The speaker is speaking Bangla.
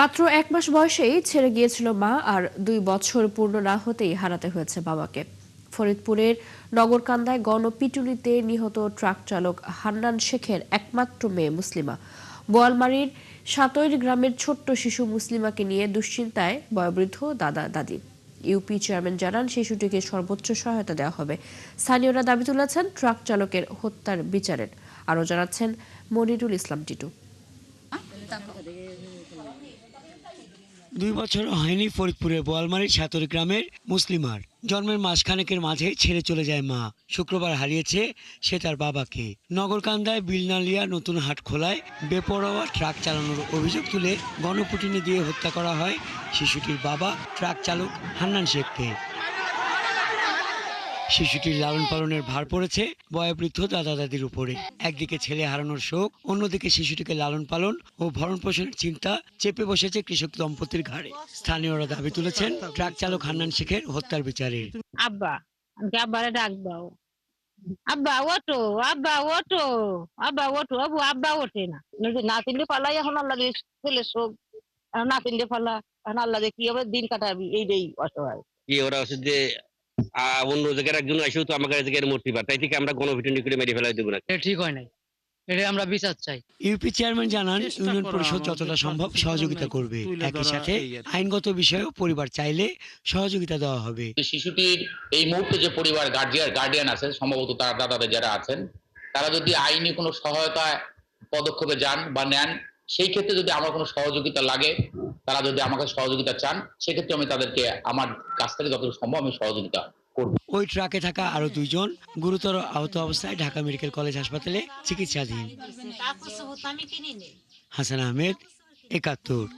মাত্র ১ মাস বয়সেই ছেড়ে গিয়েছিল মা, আর ২ বছর পূর্ণ না হতেই হারাতে হয়েছে বাবাকে। ফরিদপুরের নগরকান্দায় গণপিটুনিতে নিহত ট্রাক চালক হান্নান শেখের একমাত্র মেয়ে মুসলিমা। বোয়ালমারীর সাতইর গ্রামের ছোট্ট শিশু মুসলিমাকে নিয়ে দুশ্চিন্তায় বয়োবৃদ্ধ দাদা দাদি। ইউপি চেয়ারম্যান জানান, শিশুটিকে সর্বোচ্চ সহায়তা দেওয়া হবে। স্থানীয়রা দাবি তুলেছেন ট্রাক চালকের হত্যার বিচারের। আরও জানাচ্ছেন মনিরুল ইসলাম টিটু। ২ বছর হয়নি ফরিদপুরের বোয়ালমারীর সাতর গ্রামের মুসলিমার। জন্মের মাসখানেকের মাঝে ছেড়ে চলে যায় মা। শুক্রবার হারিয়েছে সে তার বাবাকে। নগরকান্দায় বিলনালিয়া নতুন হাট খোলায় বেপরোয়া ট্রাক চালানোর অভিযোগ তুলে গণপিটুনি দিয়ে হত্যা করা হয় শিশুটির বাবা ট্রাক চালক হান্নান শেখকে। শিশুটির লালন পালনের ভার পড়েছে বয়োবৃদ্ধ দাদা দাদির উপরে। একদিকে ছেলে হারানোর শোক, অন্যদিকে শিশুটিকে লালন পালন ও ভরণ পোষণের চিন্তা চেপে বসেছে কৃষক দম্পতির ঘাড়ে। স্থানীয়রা দাবি তুলেছেন ট্রাক চালক হান্নান শেখের হত্যার বিচারে। আব্বা, আমাকে আব্বারে ডাক দাও। আব্বা ওঠো, আব্বা ওঠো, আব্বা ওঠো, আব্বা ওঠে না। না তিনটে পালাই এখন আল্লাহ ছেলে শোক, না তিনটে পালা এখন আল্লাহ কি হবে দিন কাটাবি, এইটাই অসহায়। কি ওরা হচ্ছে যে অন্য জায়গার একজন আসেও তো আমাকে জায়গায় মূর্তি পায়, তাই থেকে আমরা গণপিটুনি করে মেরে ফেলাই দেবো না। এটা ঠিক হয় নাই, এটা আমরা বিচার চাই। ইউপি চেয়ারম্যান জানান, ইউনিয়ন পরিষদ যতটা সম্ভব সহযোগিতা করবে। একই সাথে আইনগত বিষয়েও পরিবার চাইলে সহযোগিতা দেওয়া হবে। শিশুটির এই মুহূর্তে যে পরিবার গার্ডিয়ান আছে, সম্ভবত তার দাদাদের যারা আছেন, তারা যদি আইনি কোনো সহায়তা পদক্ষেপে যান বা নেন, সেই ক্ষেত্রে যদি আমার কোনো সহযোগিতা লাগে, তারা যদি আমাকে সহযোগিতা চান, সেক্ষেত্রে আমি তাদেরকে আমার কাছ থেকে যতটুকু সম্ভব আমি সহযোগিতা করব। ওই ট্রাকে থাকা আরো 2 জন গুরুতর আহত অবস্থায় ঢাকা মেডিকেল কলেজ হাসপাতালে চিকিৎসাধীন। হাসান আহমেদ, ৭১।